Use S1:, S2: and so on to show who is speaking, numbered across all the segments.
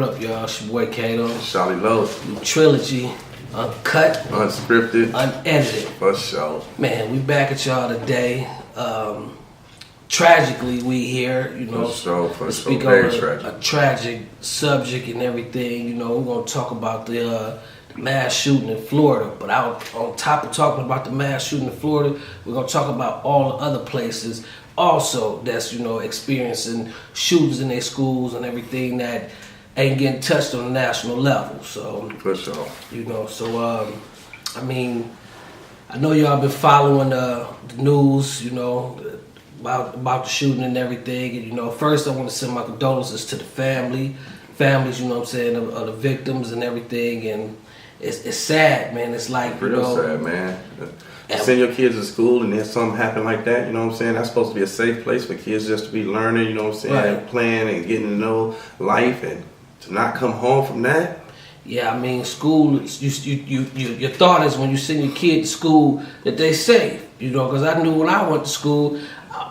S1: up, y'all? It's your boy Kato.
S2: Charlie Lowe.
S1: Trilogy, Uncut,
S2: Unscripted,
S1: Unedited.
S2: For sure.
S1: Man, we back at y'all today. Tragically, we here, you know,
S2: for
S1: to speak
S2: sure.
S1: on a tragic subject and everything. You know, we're gonna talk about the mass shooting in Florida. But on top of talking about the mass shooting in Florida, we're gonna talk about all the other places also that's, you know, experiencing shootings in their schools and everything that ain't getting touched on a national level. So
S2: for sure.
S1: You know, so I mean, I know y'all been following the news, you know, about the shooting and everything. And, you know, first I want to send my condolences to the families, you know what I'm saying, of the victims and everything. And it's sad, man. It's like,
S2: real,
S1: you know,
S2: sad, man. Send your kids to school and then something happen like that, you know what I'm saying? That's supposed to be a safe place for kids just to be learning, you know what I'm saying,
S1: right,
S2: and playing and getting to know life, and to not come home from that.
S1: Yeah, I mean, school, your thought is when you send your kid to school that they safe, you know, because I knew when I went to school,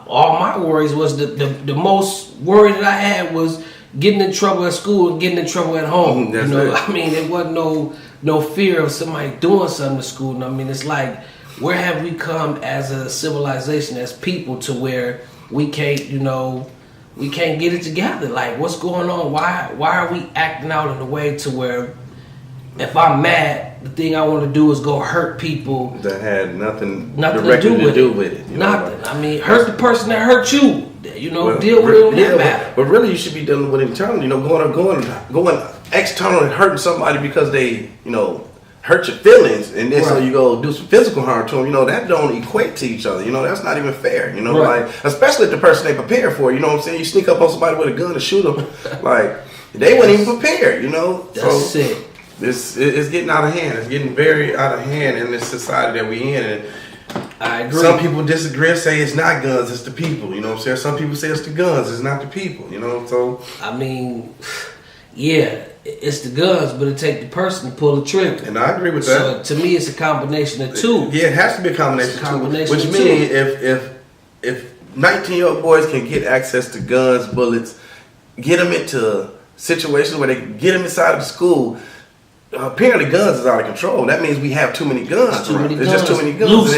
S1: all my worries was the most worry that I had was getting in trouble at school and getting in trouble at home.
S2: That's
S1: you know,
S2: it.
S1: I mean, there wasn't no fear of somebody doing something to school. And I mean, it's like, where have we come as a civilization, as people, to where we can't, you know, we can't get it together? Like, what's going on? Why are we acting out in a way to where if I'm mad, the thing I want to do is go hurt people
S2: that had nothing
S1: directly
S2: to do with it. You
S1: nothing.
S2: know?
S1: I mean, hurt the person that hurt you. You know,
S2: Well,
S1: deal with it on that matter.
S2: But really, you should be dealing with it internally. You know, going external and hurting somebody because they, you know, hurt your feelings, and then so you go do some physical harm to them. You know, that don't equate to each other. You know, that's not even fair. You know, like, especially if the person they prepared for. You know what I'm saying? You sneak up on somebody with a gun and shoot them, like they weren't even prepared. You know,
S1: that's it.
S2: It's getting out of hand. It's getting very out of hand in this society that we in. And
S1: I agree.
S2: some people disagree and say it's not guns, it's the people. You know what I'm saying? Some people say it's the guns, it's not the people. You know, so
S1: I mean, yeah, it's the guns, but it take the person to pull the trigger.
S2: And I agree with that.
S1: So to me, it's a combination of two.
S2: Yeah, it has to be a combination,
S1: Which
S2: means if 19-year-old boys can get access to guns, bullets, get them into situations where they can get them inside of the school. Apparently, guns is out of control. That means we have too many guns. There's just too many guns.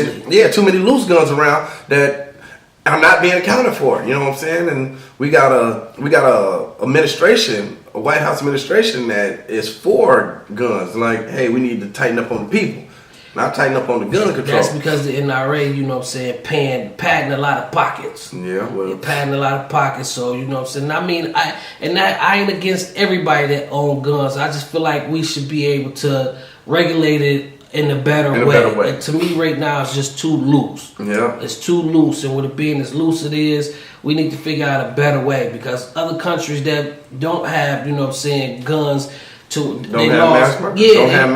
S2: Too many loose guns around that are not being accounted for. You know what I'm saying? And we got a administration, a White House administration that is for guns. Like, hey, we need to tighten up on the people, not tighten up on the gun control.
S1: That's because the NRA, you know what I'm saying, padding a lot of pockets.
S2: Yeah, well,
S1: they're padding a lot of pockets. So you know what I'm saying. I mean, I ain't against everybody that own guns. I just feel like we should be able to regulate it in a better way. And to me, right now, it's just too loose.
S2: Yeah,
S1: it's too loose, and with it being as loose it is, we need to figure out a better way, because other countries that don't have, you know what I'm saying, guns. Don't have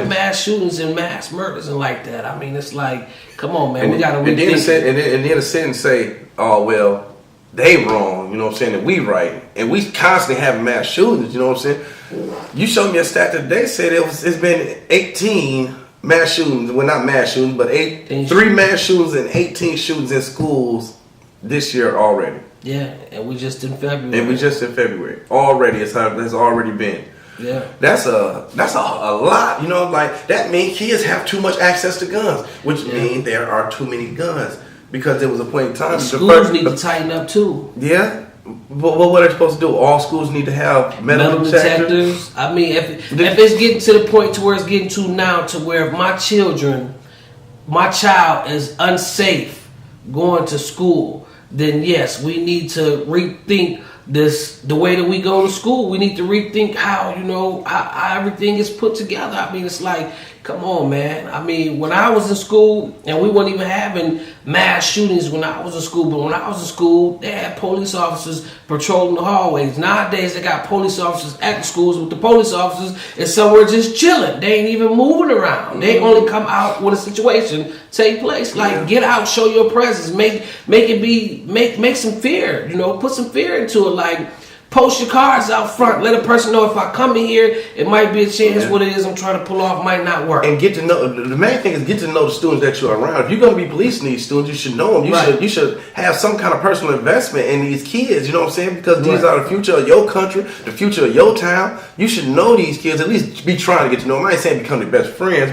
S1: mass shootings and mass murders and like that. I mean, it's like, come on, man, we gotta rethink.
S2: And then a sentence say, oh well, they wrong, you know what I'm saying, and we right, and we constantly having mass shootings, you know what I'm saying. You showed me a stat today said it's been 18 mass shootings, well not mass shootings, but 3 mass shootings and 18 shootings in schools this year already.
S1: Yeah, and we just in February.
S2: Already, it's already been.
S1: Yeah,
S2: that's a lot, you know. Like, that means kids have too much access to guns, which means there are too many guns, because there was a point in time.
S1: Schools need to tighten up too.
S2: Yeah, but what are they supposed to do? All schools need to have metal detectors.
S1: I mean, if it's getting to the point to where it's getting to now, to where if my child is unsafe going to school, then yes, we need to rethink the way that we go to school. We need to rethink how, you know, how everything is put together. I mean, it's like, come on, man. I mean, when I was in school, and we weren't even having mass shootings when I was in school, but when I was in school, they had police officers patrolling the hallways. Nowadays, they got police officers at the schools, with the police officers is somewhere just chilling. They ain't even moving around. They only come out when a situation take place. Like, get out, show your presence, make some fear, you know, put some fear into it. Like, Post your cards out front. Let a person know if I come in here, it might be a chance what it is I'm trying to pull off might not work.
S2: And get to know, the main thing is get to know the students that you're around. If you're going to be policing these students, you should know them. You should have some kind of personal investment in these kids, you know what I'm saying? Because these are the future of your country, the future of your town. You should know these kids, at least be trying to get to know them. I ain't saying become their best friends,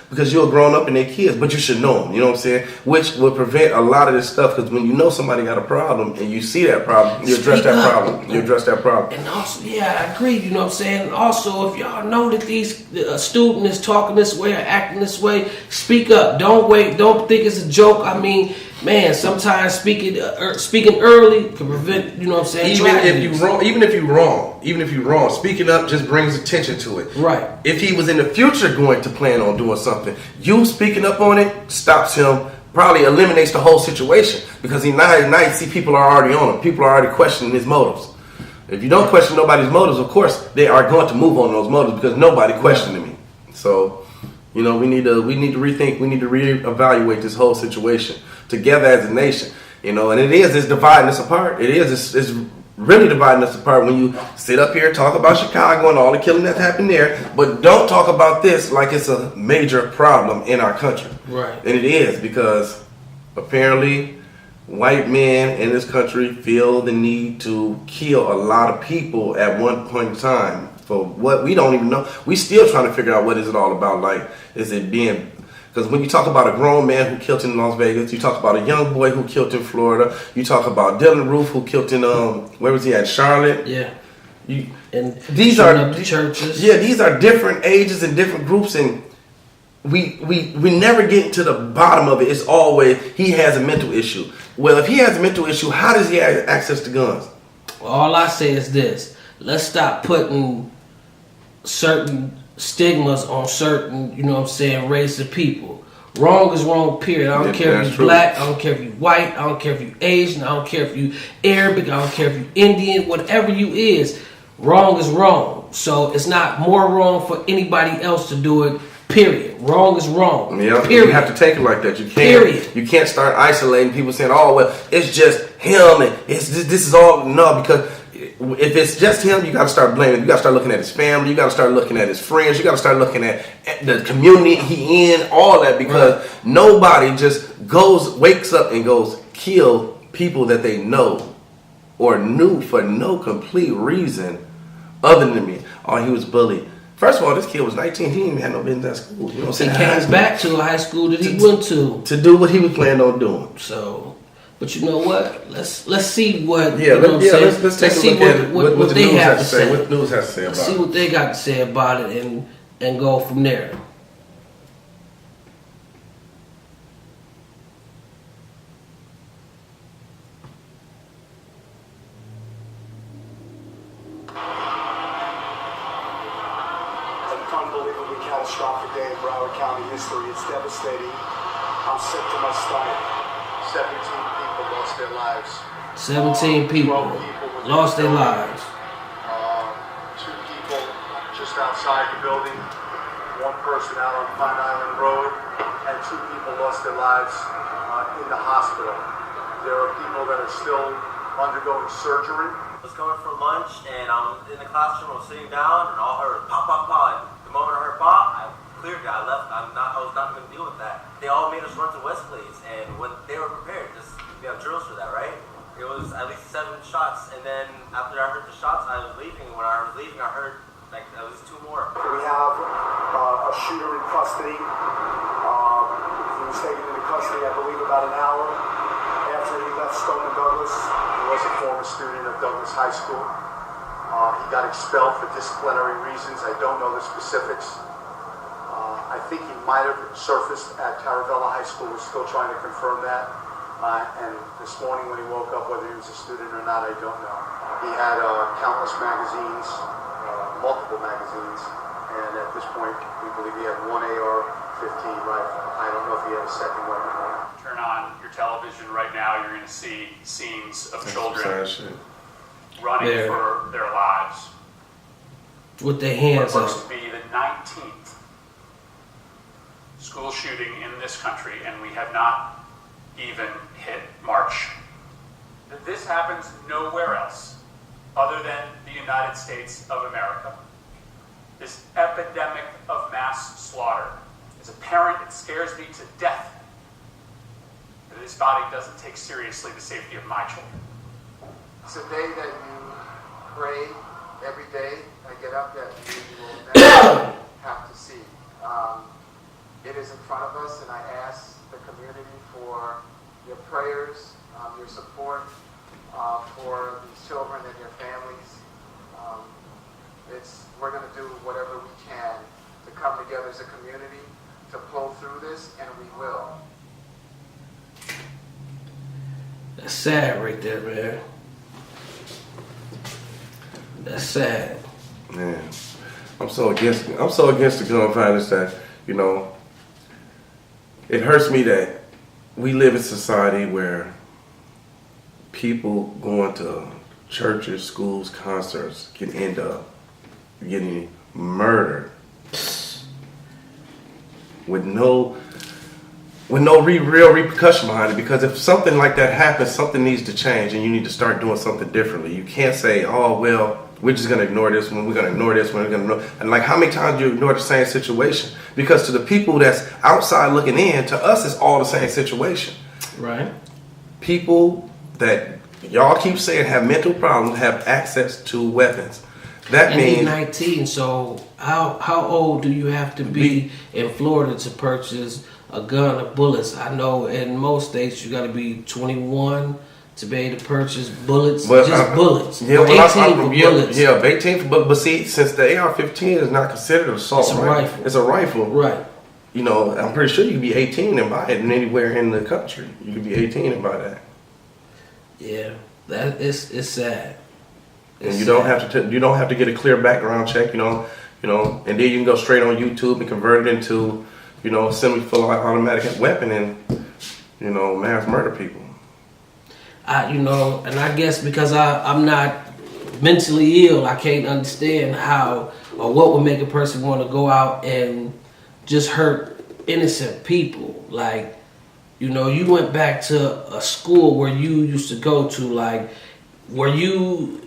S2: because you're grown up and they're kids, but you should know them, you know what I'm saying? Which will prevent a lot of this stuff, because when you know somebody got a problem and you see that problem, you address that problem. You address that problem.
S1: And also, I agree, you know what I'm saying? Also, if y'all know that these student is talking this way or acting this way, speak up. Don't wait. Don't think it's a joke. I mean, man, sometimes speaking early can prevent, you know what I'm saying?
S2: Even if you're wrong, speaking up just brings attention to it.
S1: Right.
S2: If he was in the future going to plan on doing something, you speaking up on it stops him, probably eliminates the whole situation, because now you see people are already on him. People are already questioning his motives. If you don't question nobody's motives, of course they are going to move on those motives, because nobody questioned me. So, we need to rethink. We need to reevaluate this whole situation together as a nation. And it's dividing us apart. It's really dividing us apart when you sit up here and talk about Chicago and all the killing that's happened there, but don't talk about this like it's a major problem in our country.
S1: Right.
S2: And it is, because apparently white men in this country feel the need to kill a lot of people at one point in time for what we don't even know. We still trying to figure out what is it all about. Like, is it being... Because when you talk about a grown man who killed in Las Vegas, you talk about a young boy who killed in Florida, you talk about Dylan Roof who killed in where was he at? Charlotte.
S1: Yeah.
S2: And these are
S1: up the churches.
S2: Yeah, these are different ages and different groups, and we never get to the bottom of it. It's always he has a mental issue. Well, if he has a mental issue, how does he have access to guns?
S1: Well, all I say is this: let's stop putting certain stigmas on certain, race of people. Wrong is wrong, period. I don't care if you're black, I don't care if you're white, I don't care if you're Asian, I don't care if you're Arabic, I don't care if you're Indian, whatever you is, wrong is wrong. So it's not more wrong for anybody else to do it, period. Wrong is wrong.
S2: Yeah,
S1: period.
S2: You have to take it like that. You can't start isolating people saying, oh, well, it's just him and this is all. No, because if it's just him, you got to start blaming. You got to start looking at his family. You got to start looking at his friends. You got to start looking at the community he in, all that, because nobody just wakes up and goes kill people that they know or knew for no complete reason other than me. Oh, he was bullied. First of all, this kid was 19. He didn't even have no business at school. You know what I'm saying?
S1: He came back to a high school that he went to
S2: do what he was planning on doing.
S1: So. But you know what? Let's see what
S2: let's take a look at
S1: what they have to say.
S2: What the news has to say about it.
S1: See what they got to say about it and go from there.
S3: Unbelievably catastrophic day in Broward County history. It's devastating. I'm sick to my stomach. 17 people lost their lives.
S1: 17 people lost their lives.
S3: 2 people just outside the building. 1 person out on Pine Island Road. And 2 people lost their lives in the hospital. There are people that are still undergoing surgery.
S4: I was going for lunch and I'm in the classroom, I was sitting down and all I heard was pop, pop, pop. The moment I heard pop, I cleared it, I left. I was not going to deal with that. They all made us run to West Place, and when they were prepared, we have drills for that, right? It was at least 7 shots, and then after I heard the shots, I was leaving. When I was leaving, I heard at least 2 more.
S3: We have a shooter in custody. He was taken into custody, I believe, about an hour after he left Stoneman Douglas. He was a former student of Douglas High School. He got expelled for disciplinary reasons. I don't know the specifics. I think he might have surfaced at Taravella High School. We're still trying to confirm that. And this morning when he woke up, whether he was a student or not, I don't know. He had countless magazines, multiple magazines, and at this point, we believe he had 1 AR-15 rifle. I don't know if he had a second weapon.
S5: Turn on your television right now, you're going to see scenes of children running for their lives.
S1: With their hands
S5: up. What
S1: up.
S5: looks to be the 19th school shooting in this country, and we have not even hit March. That this happens nowhere else other than the United States of America. This epidemic of mass slaughter. As a parent, it scares me to death that this body doesn't take seriously the safety of my children.
S6: It's a day that you pray every day. I get up that you will never have to see. It is in front of us, and I ask the community for your prayers, your support for these children and their families. We're going to do whatever we can to come together as a community to pull through this, and we will.
S1: That's sad right there, man. That's sad.
S2: Man, I'm so against the gun violence that, you know, it hurts me that we live in a society where people going to churches, schools, concerts can end up getting murdered with no real repercussion behind it. Because if something like that happens, something needs to change, and you need to start doing something differently. You can't say, "Oh well, we're just gonna ignore this one. We're gonna ignore this one. We're gonna ignore." And like, how many times do you ignore the same situation? Because to the people that's outside looking in, to us, it's all the same situation.
S1: Right.
S2: People that y'all keep saying have mental problems have access to weapons. That means
S1: he's 19. So how old do you have to be in Florida to purchase a gun or bullets? I know in most states you got to be 21 to be able to purchase bullets. Bullets.
S2: Yeah,
S1: or 18 for bullets.
S2: Yeah, 18 for bullets. But see, since the AR-15 is not considered assault,
S1: it's a rifle.
S2: It's a rifle,
S1: right?
S2: You know, I'm pretty sure you can be 18 and buy it anywhere in the country. You can be 18 and buy that.
S1: Yeah, that it's sad.
S2: And you don't have to get a clear background check, you know, and then you can go straight on YouTube and convert it into, you know, a semi-automatic weapon and, you know, mass murder people.
S1: And I guess because I'm not mentally ill, I can't understand how or what would make a person want to go out and just hurt innocent people. Like, you know, you went back to a school where you used to go to. Like, were you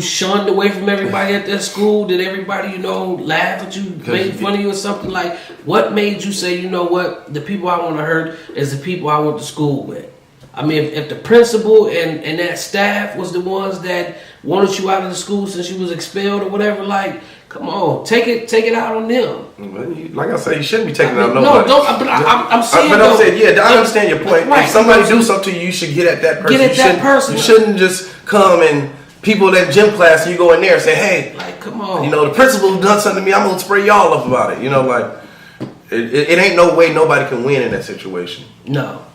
S1: shunned away from everybody at that school? Did everybody, laugh at you, make fun of you or something? Like, what made you say, you know what, the people I want to hurt is the people I went to school with? I mean, if the principal and that staff was the ones that wanted you out of the school since you was expelled or whatever, like, come on, take it out on them.
S2: Like I said, you shouldn't be taking it out on
S1: no,
S2: nobody.
S1: don't. But I'm saying,
S2: yeah, I understand your point.
S1: Right,
S2: if somebody do something to you, you should get at that person.
S1: Get at that person.
S2: You shouldn't just come and people at gym class and you go in there and say, hey,
S1: like, come on.
S2: The principal done something to me, I'm going to spray y'all up about it. Like, it ain't no way nobody can win in that situation.
S1: No.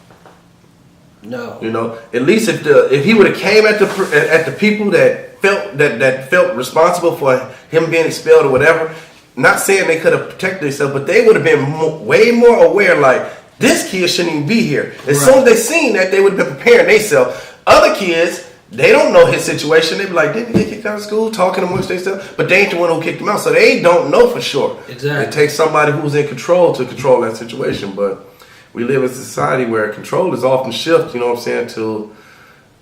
S2: At least if he would have came at the people that felt responsible for him being expelled or whatever, not saying they could have protected themselves, but they would have been way more aware, like, this kid shouldn't even be here. As soon as they seen that, they would have been preparing themselves. Other kids, they don't know his situation. They be like, didn't he get kicked out of school? Talking amongst themselves. But they ain't the one who kicked him out. So they don't know for sure.
S1: Exactly.
S2: It takes somebody who's in control to control that situation. But we live in a society where control is often shifted,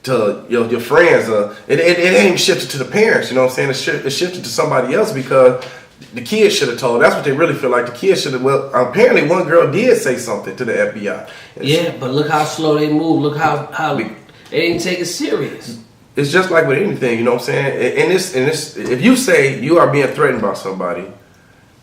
S2: to your friends. It ain't even shifted to the parents, It's shifted to somebody else because the kids should have told. That's what they really feel like. The kids should have. Well, apparently one girl did say something to the FBI.
S1: Yeah, but look how slow they move. Look how they didn't take it serious.
S2: It's just like with anything, And this, if you say you are being threatened by somebody,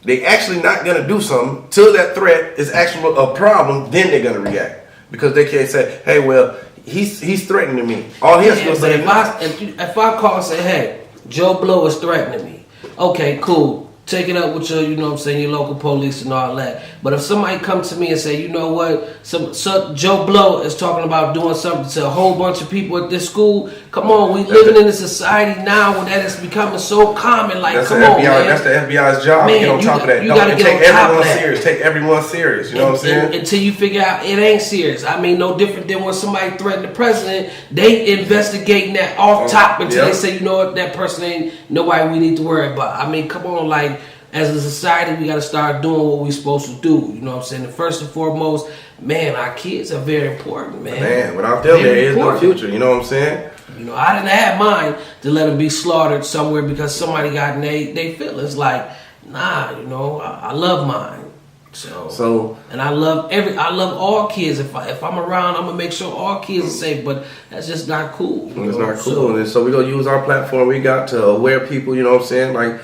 S2: they actually not gonna do something till that threat is actually a problem. Then they're gonna react because they can't say, "Hey, well, he's threatening me." All he has to say,
S1: if I call and say, "Hey, Joe Blow is threatening me," okay, cool. Take it up with your, your local police and all that. But if somebody comes to me and say, you know what, some Joe Blow is talking about doing something to a whole bunch of people at this school, come on, we living in a society now where that is becoming so common. Like, come on, man.
S2: That's the FBI's job.
S1: Man,
S2: get on top of that.
S1: You gotta get
S2: take
S1: on top
S2: everyone
S1: of that.
S2: serious. Take everyone serious. You know what I'm saying?
S1: Until you figure out it ain't serious. I mean, no different than when somebody threatened the president. They investigating that off top until they say, you know what, that person ain't nobody we need to worry about. I mean, come on, like, as a society, we got to start doing what we're supposed to do. You know what I'm saying? And first and foremost, man, our kids are very important, man.
S2: Man, without them, there is no future. You know what I'm saying?
S1: You know, I didn't have mine to let them be slaughtered somewhere because somebody got in they feelings. Like, nah, you know, I love mine. So, and I love all kids. If I'm around, I'm gonna make sure all kids are safe. But that's just not cool.
S2: It's not cool. And so we're gonna use our platform we got to aware people. You know what I'm saying? Like,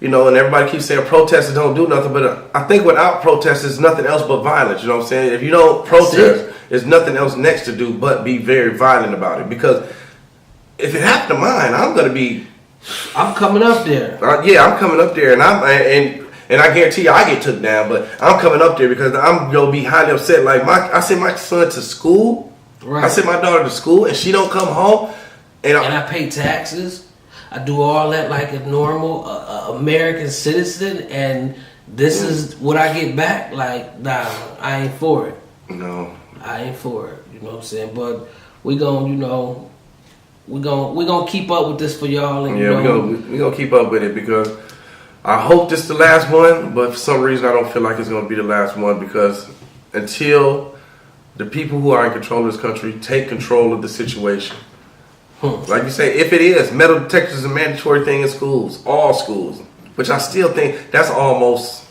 S2: you know, and everybody keeps saying protesters don't do nothing, but I think without protest, it's nothing else but violence. You know what I'm saying? If you don't protest, there's nothing else next to do but be very violent about it. Because if it happened to mine, I'm
S1: coming up there.
S2: I'm coming up there, and I guarantee you I get took down, but I'm coming up there because I'm gonna be highly upset. Like I send my son to school, right. I send my daughter to school, and she don't come home, and I
S1: pay taxes. I do all that like a normal American citizen, and this is what I get back. Like, nah, I ain't for it.
S2: No,
S1: I ain't for it. You know what I'm saying? But we gonna keep up with this for y'all. And,
S2: we gonna keep up with it because I hope this is the last one. But for some reason, I don't feel like it's gonna be the last one because until the people who are in control of this country take control of the situation. Like you say, if it is, metal detectors is a mandatory thing in schools, all schools, which I still think that's almost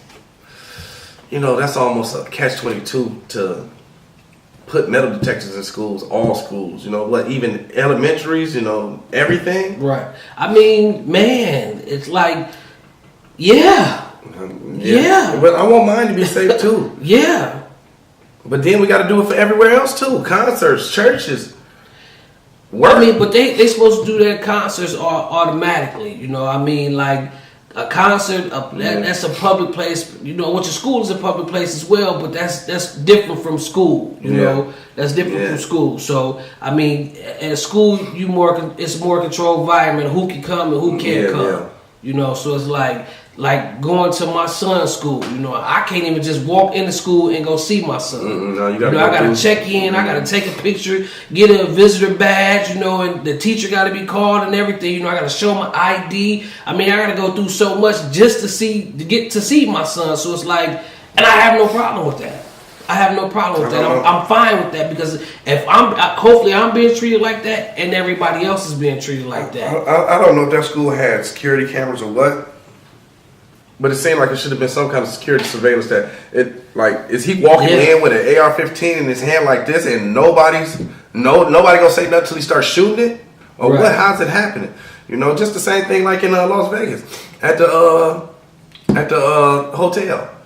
S2: a catch-22 to put metal detectors in schools, all schools, you know, what, even elementaries, you know, everything.
S1: Right. I mean, man, it's like, yeah.
S2: But I want mine to be safe too.
S1: Yeah.
S2: But then we got to do it for everywhere else too, concerts, churches.
S1: I mean, but they supposed to do their concerts automatically. You know, I mean, like a concert, that's a public place. You know, which a school is a public place as well, but that's different from school. You know, that's different from school. So, I mean, at school, it's more controlled environment. Who can come and who can't come. Yeah. You know, so it's like going to my son's school. You know, I can't even just walk into school and go see my son.
S2: No,
S1: I gotta check in. I gotta take a picture, get a visitor badge. You know, and the teacher gotta be called and everything. You know, I gotta show my ID. I mean, I gotta go through so much just to get to see my son. So it's like, and I have no problem with that. I'm fine with that because if hopefully I'm being treated like that, and everybody else is being treated like that.
S2: I don't know if that school had security cameras or what, but it seemed like it should have been some kind of security surveillance. That is he walking in with an AR-15 in his hand like this, and nobody gonna say nothing until he starts shooting it, or what? How's it happening? You know, just the same thing like in Las Vegas at the hotel.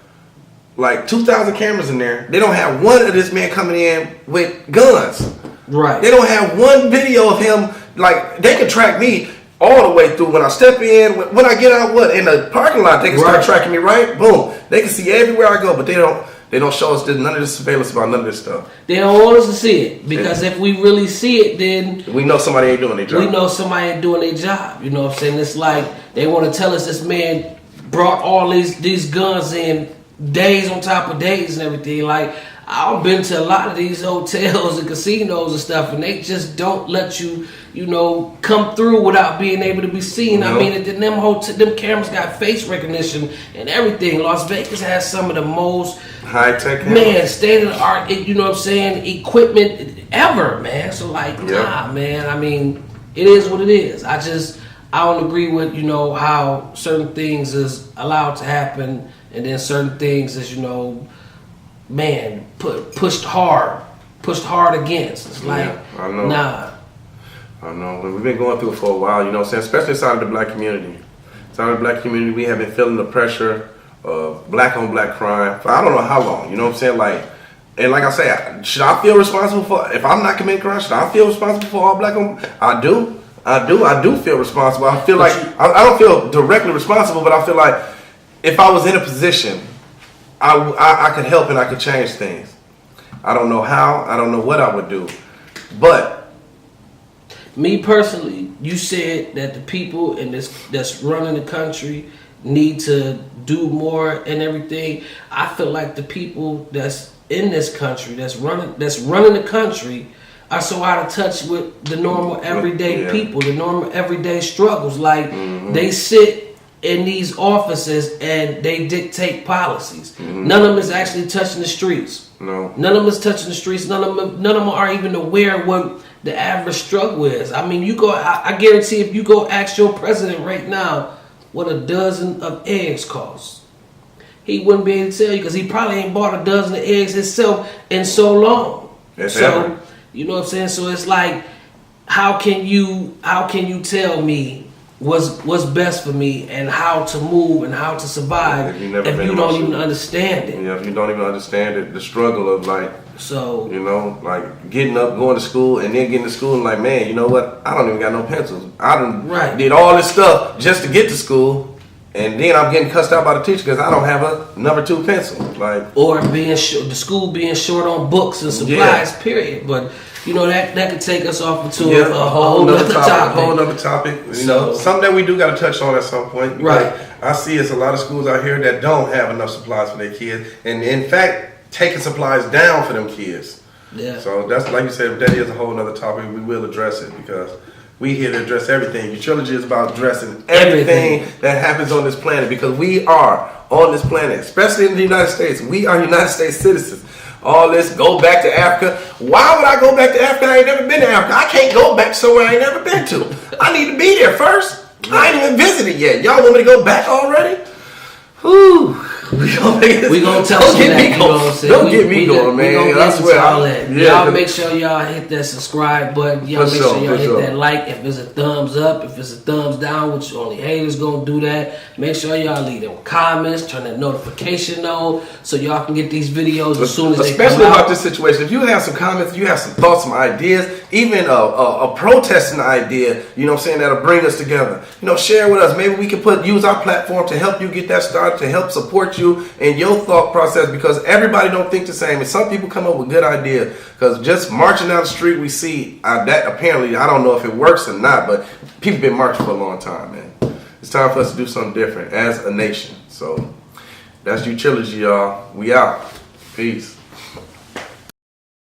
S2: Like 2,000 cameras in there. They don't have one of this man coming in with guns.
S1: Right.
S2: They don't have one video of him. Like, they can track me all the way through. When I step in, when I get out, in the parking lot, they can start tracking me. Right. Boom. They can see everywhere I go, but they don't show us none of this surveillance about none of this stuff.
S1: They don't want us to see it because if we really see it, then
S2: we know somebody ain't doing their job.
S1: We know somebody ain't doing their job. You know what I'm saying? It's like they want to tell us this man brought all these guns in. Days on top of days and everything. Like, I've been to a lot of these hotels and casinos and stuff, and they just don't let you, come through without being able to be seen. No. I mean, them cameras got face recognition and everything. Las Vegas has some of the most
S2: high-tech
S1: state of the art, you know what I'm saying, equipment ever, man. So nah, man. I mean, it is what it is. I don't agree with, how certain things is allowed to happen. And then certain things is, pushed hard against. It's like,
S2: I know.
S1: Nah.
S2: I know. We've been going through it for a while, especially inside of the black community. Inside of the black community, we have been feeling the pressure of black on black crime for I don't know how long, you know what I'm saying? And like I say, should I feel responsible for, if I'm not committing crime, should I feel responsible for all black on? I do feel responsible. I feel like, I don't feel directly responsible, but I feel like, if I was in a position, I could help and I could change things. I don't know how. I don't know what I would do. But
S1: me personally, you said that the people that's running the country need to do more and everything. I feel like the people that's in this country that's running the country are so out of touch with the normal everyday people, the normal everyday struggles. Like they sit in these offices and they dictate policies.
S2: Mm-hmm.
S1: None of them is actually touching the streets.
S2: No.
S1: None of them is touching the streets. None of them are even aware of what the average struggle is. I mean, I guarantee if you go ask your president right now what a dozen of eggs costs, he wouldn't be able to tell you because he probably ain't bought a dozen of eggs himself in so long.
S2: So
S1: you know what I'm saying? So it's like, how can you tell me what's best for me and how to move and how to survive if you don't even understand it?
S2: Yeah, if you don't even understand it, the struggle of like,
S1: so
S2: you know, like getting up, going to school, and then getting to school and like, man, you know what? I don't even got no pencils. I did all this stuff just to get to school, and then I'm getting cussed out by the teacher because I don't have a number 2 pencil. Like,
S1: or the school being short on books and supplies. Period. But you know that could take us off into a whole other topic.
S2: Whole other topic. You know, something that we do got to touch on at some point.
S1: Right.
S2: I see it's a lot of schools out here that don't have enough supplies for their kids, and in fact, taking supplies down for them kids.
S1: Yeah.
S2: So that's, like you said, that is a whole other topic. We will address it because we here to address everything. Your trilogy is about addressing everything that happens on this planet because we are on this planet, especially in the United States. We are United States citizens. All this, go back to Africa. Why would I go back to Africa? I ain't never been to Africa. I can't go back somewhere I ain't never been to. I need to be there first. I ain't even visited yet. Y'all want me to go back already? Whew. We gonna tell
S1: you that.
S2: Don't get me going, man. I swear.
S1: Y'all make sure y'all hit that subscribe button. Y'all make sure y'all hit that like. If it's a thumbs up, if it's a thumbs down, which only haters gonna do that. Make sure y'all leave them comments, turn that notification on, so y'all can get these videos as soon as they come out.
S2: Especially about this situation. If you have some comments, you have some thoughts, some ideas, even a protesting idea, you know what I'm saying, that'll bring us together. You know, share with us. Maybe we can use our platform to help you get that started, to help support you in your thought process, because everybody don't think the same, and some people come up with good ideas. Because just marching down the street, we see that apparently, I don't know if it works or not, but people been marching for a long time, man. It's time for us to do something different as a nation. So that's your trilogy, y'all. We out. Peace.